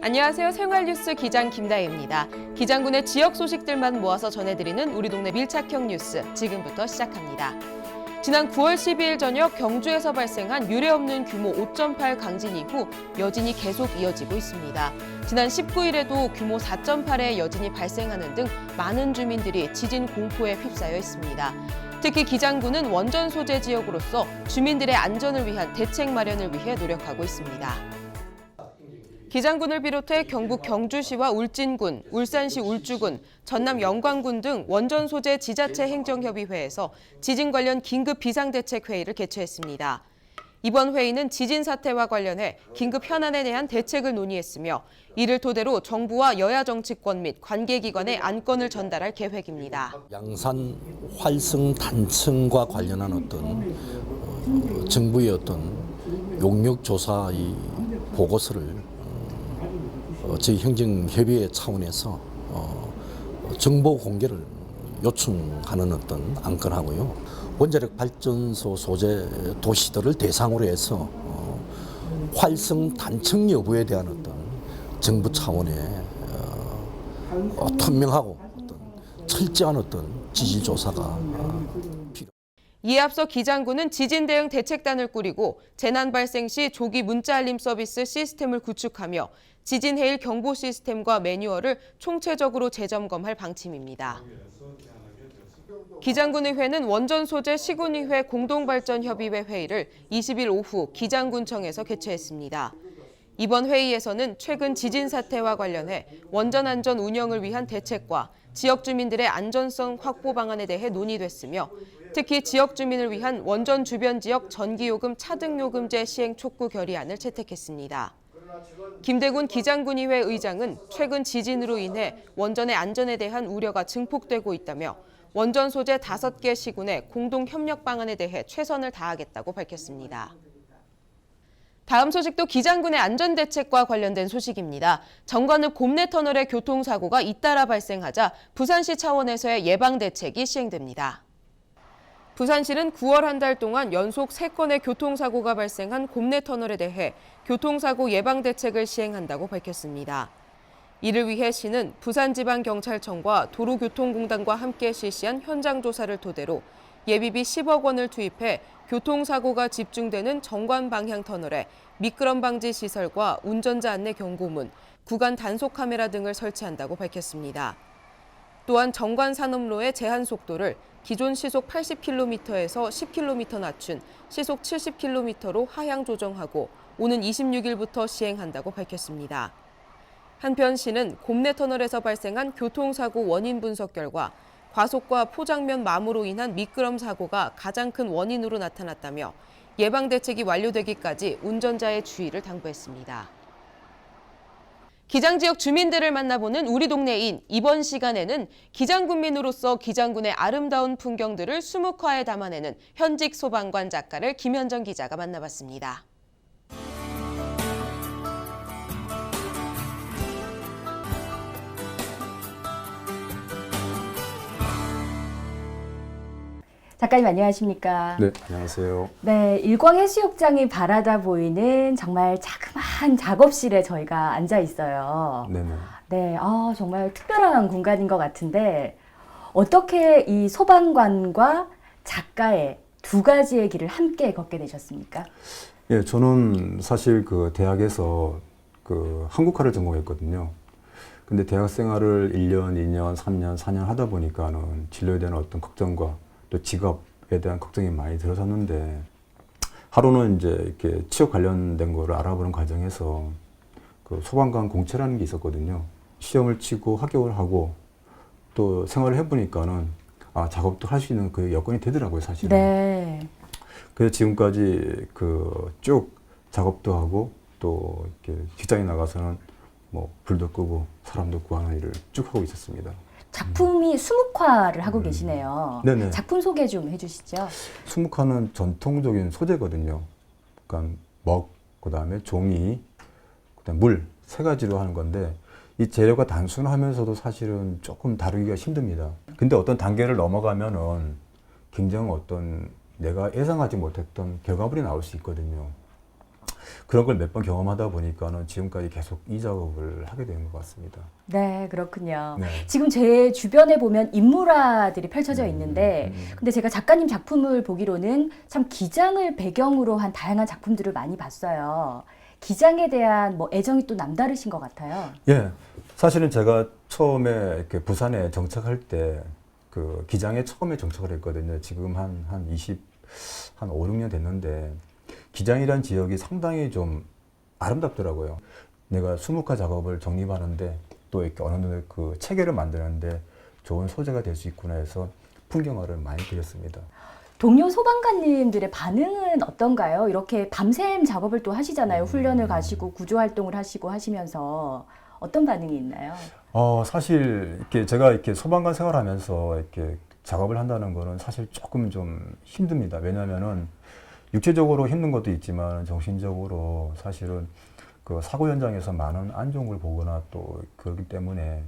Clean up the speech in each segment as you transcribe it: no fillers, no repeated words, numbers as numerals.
안녕하세요. 생활뉴스 기장 김다혜입니다. 기장군의 지역 소식들만 모아서 전해드리는 우리 동네 밀착형 뉴스 지금부터 시작합니다. 지난 9월 12일 저녁 경주에서 발생한 유례없는 규모 5.8 강진 이후 여진이 계속 이어지고 있습니다. 지난 19일에도 규모 4.8의 여진이 발생하는 등 많은 주민들이 지진 공포에 휩싸여 있습니다. 특히 기장군은 원전 소재 지역으로서 주민들의 안전을 위한 대책 마련을 위해 노력하고 있습니다. 기장군을 비롯해 경북 경주시와 울진군, 울산시 울주군, 전남 영광군 등 원전 소재 지자체 행정협의회에서 지진 관련 긴급 비상대책회의를 개최했습니다. 이번 회의는 지진 사태와 관련해 긴급 현안에 대한 대책을 논의했으며 이를 토대로 정부와 여야 정치권 및 관계기관에 안건을 전달할 계획입니다. 양산 활성 단층과 관련한 어떤 정부의 어떤 용역 조사의 보고서를 저희 행정협의회 차원에서 정보 공개를 요청하는 어떤 안건하고요. 원자력 발전소 소재 도시들을 대상으로 해서 활성 단층 여부에 대한 어떤 정부 차원의 투명하고 어떤 철저한 어떤 지질 조사가 필요합니다. 이에 앞서 기장군은 지진 대응 대책단을 꾸리고 재난 발생 시 조기 문자 알림 서비스 시스템을 구축하며 지진 해일 경보 시스템과 매뉴얼을 총체적으로 재점검할 방침입니다. 기장군의회는 원전 소재 시군의회 공동발전협의회 회의를 20일 오후 기장군청에서 개최했습니다. 이번 회의에서는 최근 지진 사태와 관련해 원전 안전 운영을 위한 대책과 지역 주민들의 안전성 확보 방안에 대해 논의됐으며 특히 지역 주민을 위한 원전 주변 지역 전기요금 차등요금제 시행 촉구 결의안을 채택했습니다. 김대군 기장군의회 의장은 최근 지진으로 인해 원전의 안전에 대한 우려가 증폭되고 있다며 원전 소재 5개 시군의 공동 협력 방안에 대해 최선을 다하겠다고 밝혔습니다. 다음 소식도 기장군의 안전대책과 관련된 소식입니다. 정관읍 곰내터널의 교통사고가 잇따라 발생하자 부산시 차원에서의 예방대책이 시행됩니다. 부산시는 9월 한 달 동안 연속 3건의 교통사고가 발생한 곰내터널에 대해 교통사고 예방대책을 시행한다고 밝혔습니다. 이를 위해 시는 부산지방경찰청과 도로교통공단과 함께 실시한 현장조사를 토대로 예비비 10억 원을 투입해 교통사고가 집중되는 정관 방향 터널에 미끄럼 방지 시설과 운전자 안내 경고문, 구간 단속 카메라 등을 설치한다고 밝혔습니다. 또한 정관 산업로의 제한 속도를 기존 시속 80km에서 10km 낮춘 시속 70km로 하향 조정하고 오는 26일부터 시행한다고 밝혔습니다. 한편 시는 곰내터널에서 발생한 교통사고 원인 분석 결과 과속과 포장면 마모로 인한 미끄럼 사고가 가장 큰 원인으로 나타났다며 예방대책이 완료되기까지 운전자의 주의를 당부했습니다. 기장 지역 주민들을 만나보는 우리 동네인 이번 시간에는 기장군민으로서 기장군의 아름다운 풍경들을 수묵화에 담아내는 현직 소방관 작가를 김현정 기자가 만나봤습니다. 작가님 안녕하십니까? 네, 안녕하세요. 네, 일광해수욕장이 바라다 보이는 정말 자그마한 작업실에 저희가 앉아 있어요. 네네. 네, 정말 특별한 공간인 것 같은데 어떻게 이 소방관과 작가의 두 가지의 길을 함께 걷게 되셨습니까? 예, 저는 사실 그 대학에서 그 한국화를 전공했거든요. 근데 대학 생활을 1년, 2년, 3년, 4년 하다 보니까는 진로에 대한 어떤 걱정과 또 직업에 대한 걱정이 많이 들어섰는데 하루는 이제 이렇게 취업 관련된 거를 알아보는 과정에서 그 소방관 공채라는 게 있었거든요. 시험을 치고 합격을 하고 또 생활을 해보니까는 작업도 할 수 있는 그 여건이 되더라고요, 사실은. 네. 그래서 지금까지 그 쭉 작업도 하고 또 이렇게 직장에 나가서는 뭐 불도 끄고 사람도 구하는 일을 쭉 하고 있었습니다. 작품이 수묵화를 하고 계시네요. 네네. 작품 소개 좀 해주시죠. 수묵화는 전통적인 소재거든요. 그러니까 먹, 그다음에 종이, 그다음에 물, 3가지로 하는 건데 이 재료가 단순하면서도 사실은 조금 다루기가 힘듭니다. 근데 어떤 단계를 넘어가면은 굉장히 어떤 내가 예상하지 못했던 결과물이 나올 수 있거든요. 그런 걸 몇 번 경험하다 보니까는 지금까지 계속 이 작업을 하게 된 것 같습니다. 네, 그렇군요. 네. 지금 제 주변에 보면 인물화들이 펼쳐져 있는데, 근데 제가 작가님 작품을 보기로는 참 기장을 배경으로 한 다양한 작품들을 많이 봤어요. 기장에 대한 뭐 애정이 또 남다르신 것 같아요. 예, 사실은 제가 처음에 이렇게 부산에 정착할 때 그 기장에 처음에 정착을 했거든요. 지금 한 5, 6년 됐는데 기장이란 지역이 상당히 좀 아름답더라고요. 내가 수묵화 작업을 정립하는데 또 이렇게 어느 정도 그 체계를 만드는데 좋은 소재가 될 수 있구나 해서 풍경화를 많이 그렸습니다. 동료 소방관님들의 반응은 어떤가요? 이렇게 밤샘 작업을 또 하시잖아요. 훈련을 가시고 구조 활동을 하시고 하시면서 어떤 반응이 있나요? 사실 이렇게 제가 이렇게 소방관 생활하면서 이렇게 작업을 한다는 거는 사실 조금 좀 힘듭니다. 왜냐하면은 육체적으로 힘든 것도 있지만 정신적으로 사실은 그 사고 현장에서 많은 안 좋은 걸 보거나 또 그렇기 때문에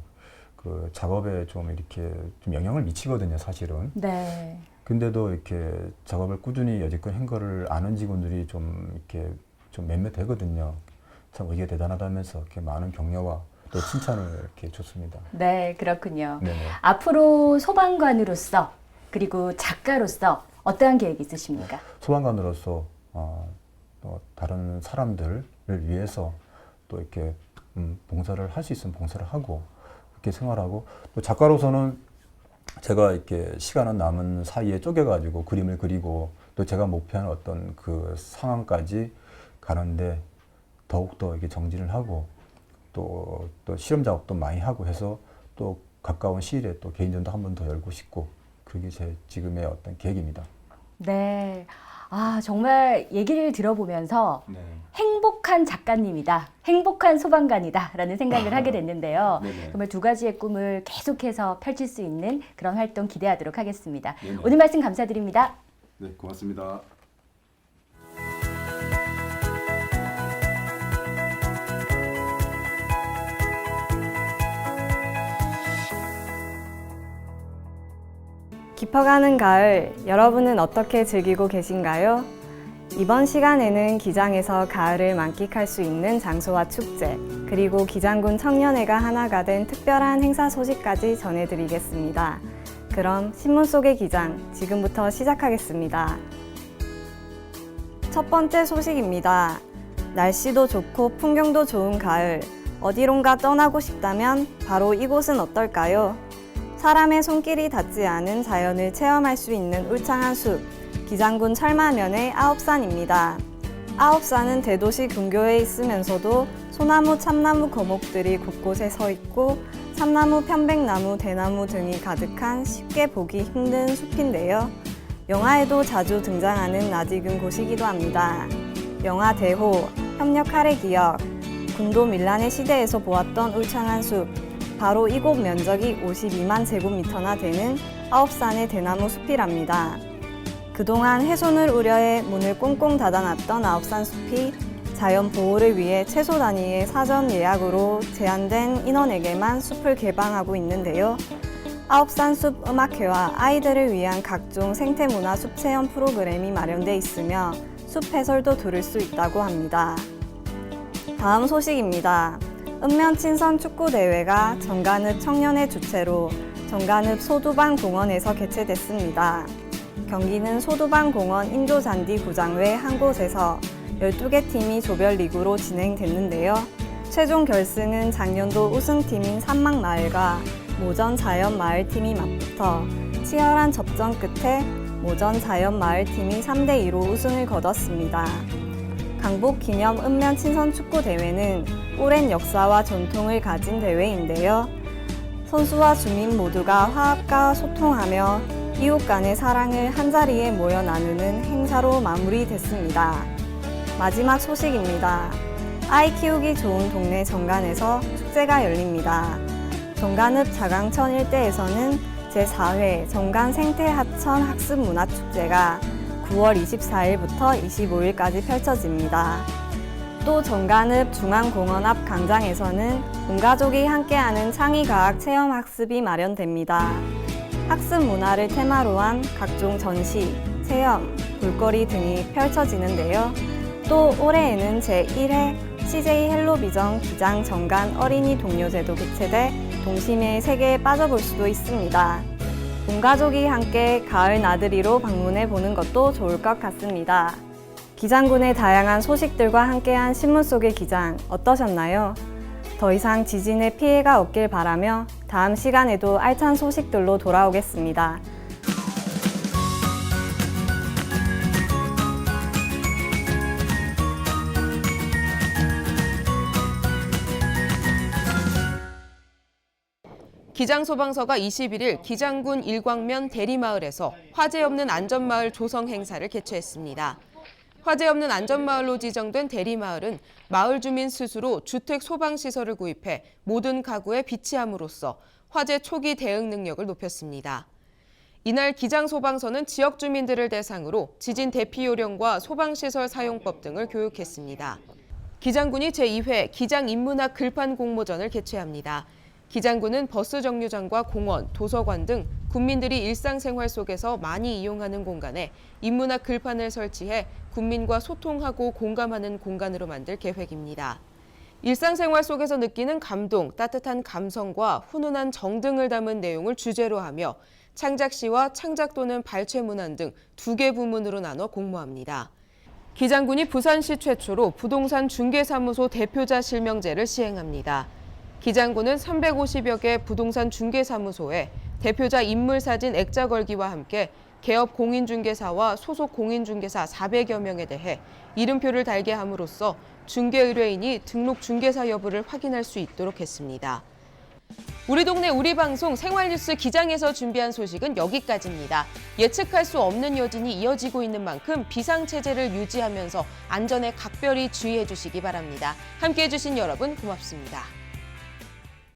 그 작업에 좀 이렇게 좀 영향을 미치거든요, 사실은. 네. 근데도 이렇게 작업을 꾸준히 여지껏 한 거를 아는 직원들이 좀 이렇게 좀 몇몇 되거든요. 참 이게 대단하다면서 이렇게 많은 격려와 또 칭찬을 이렇게 줬습니다. 네, 그렇군요. 네네. 앞으로 소방관으로서 그리고 작가로서 어떠한 계획이 있으십니까? 소방관으로서 또 다른 사람들을 위해서 또 이렇게 봉사를 할 수 있으면 봉사를 하고 그렇게 생활하고 또 작가로서는 제가 이렇게 시간은 남은 사이에 쪼개가지고 그림을 그리고 또 제가 목표하는 어떤 그 상황까지 가는데 더욱더 이렇게 정진을 하고 또 실험 작업도 많이 하고 해서 또 가까운 시일에 또 개인전도 한 번 더 열고 싶고 그게 제 지금의 어떤 계획입니다. 네. 정말 얘기를 들어보면서 네. 행복한 작가님이다, 행복한 소방관이다 라는 생각을 하게 됐는데요. 네네. 정말 두 가지의 꿈을 계속해서 펼칠 수 있는 그런 활동 기대하도록 하겠습니다. 네네. 오늘 말씀 감사드립니다. 네, 고맙습니다. 깊어가는 가을, 여러분은 어떻게 즐기고 계신가요? 이번 시간에는 기장에서 가을을 만끽할 수 있는 장소와 축제, 그리고 기장군 청년회가 하나가 된 특별한 행사 소식까지 전해드리겠습니다. 그럼 신문 속의 기장, 지금부터 시작하겠습니다. 첫 번째 소식입니다. 날씨도 좋고 풍경도 좋은 가을, 어디론가 떠나고 싶다면 바로 이곳은 어떨까요? 사람의 손길이 닿지 않은 자연을 체험할 수 있는 울창한 숲, 기장군 철마면의 아홉산입니다. 아홉산은 대도시 근교에 있으면서도 소나무, 참나무 거목들이 곳곳에 서 있고 참나무, 편백나무, 대나무 등이 가득한 쉽게 보기 힘든 숲인데요. 영화에도 자주 등장하는 낯익은 곳이기도 합니다. 영화 대호, 협력 할애 기억, 군도 밀란의 시대에서 보았던 울창한 숲, 바로 이곳 면적이 52만 제곱미터나 되는 아홉산의 대나무 숲이랍니다. 그동안 훼손을 우려해 문을 꽁꽁 닫아놨던 아홉산 숲이 자연 보호를 위해 최소 단위의 사전 예약으로 제한된 인원에게만 숲을 개방하고 있는데요. 아홉산 숲 음악회와 아이들을 위한 각종 생태문화 숲 체험 프로그램이 마련돼 있으며 숲 해설도 들을 수 있다고 합니다. 다음 소식입니다. 읍면친선 축구대회가 정관읍 청년회 주최로 정관읍 소두방공원에서 개최됐습니다. 경기는 소두방공원 인조잔디 구장외 한 곳에서 12개 팀이 조별리그로 진행됐는데요. 최종 결승은 작년도 우승팀인 산막마을과 모전자연마을팀이 맞붙어 치열한 접전 끝에 모전자연마을팀이 3대2로 우승을 거뒀습니다. 강북기념 읍면친선축구대회는 오랜 역사와 전통을 가진 대회인데요. 선수와 주민 모두가 화합과 소통하며 이웃 간의 사랑을 한자리에 모여 나누는 행사로 마무리됐습니다. 마지막 소식입니다. 아이 키우기 좋은 동네 정관에서 축제가 열립니다. 정관읍 자강천 일대에서는 제4회 정관 생태하천 학습문화축제가 9월 24일부터 25일까지 펼쳐집니다. 또 정관읍 중앙공원 앞 광장에서는 온 가족이 함께하는 창의과학 체험학습이 마련됩니다. 학습 문화를 테마로 한 각종 전시, 체험, 볼거리 등이 펼쳐지는데요. 또 올해에는 제1회 CJ 헬로비전 기장 정관 어린이 동료제도 개최돼 동심의 세계에 빠져볼 수도 있습니다. 온 가족이 함께 가을 나들이로 방문해 보는 것도 좋을 것 같습니다. 기장군의 다양한 소식들과 함께한 신문 속의 기장 어떠셨나요? 더 이상 지진의 피해가 없길 바라며 다음 시간에도 알찬 소식들로 돌아오겠습니다. 기장소방서가 21일 기장군 일광면 대리마을에서 화재 없는 안전마을 조성 행사를 개최했습니다. 화재 없는 안전마을로 지정된 대리마을은 마을 주민 스스로 주택 소방시설을 구입해 모든 가구에 비치함으로써 화재 초기 대응 능력을 높였습니다. 이날 기장소방서는 지역 주민들을 대상으로 지진 대피 요령과 소방시설 사용법 등을 교육했습니다. 기장군이 제2회 기장인문학 글판 공모전을 개최합니다. 기장군은 버스 정류장과 공원, 도서관 등 군민들이 일상생활 속에서 많이 이용하는 공간에 인문학 글판을 설치해 군민과 소통하고 공감하는 공간으로 만들 계획입니다. 일상생활 속에서 느끼는 감동, 따뜻한 감성과 훈훈한 정 등을 담은 내용을 주제로 하며 창작시와 창작 또는 발췌 문안 등 2개 부문으로 나눠 공모합니다. 기장군이 부산시 최초로 부동산 중개사무소 대표자 실명제를 시행합니다. 기장군은 350여 개 부동산 중개사무소에 대표자 인물사진 액자 걸기와 함께 개업 공인중개사와 소속 공인중개사 400여 명에 대해 이름표를 달게 함으로써 중개 의뢰인이 등록 중개사 여부를 확인할 수 있도록 했습니다. 우리 동네 우리 방송 생활뉴스 기장에서 준비한 소식은 여기까지입니다. 예측할 수 없는 여진이 이어지고 있는 만큼 비상체제를 유지하면서 안전에 각별히 주의해 주시기 바랍니다. 함께해 주신 여러분 고맙습니다.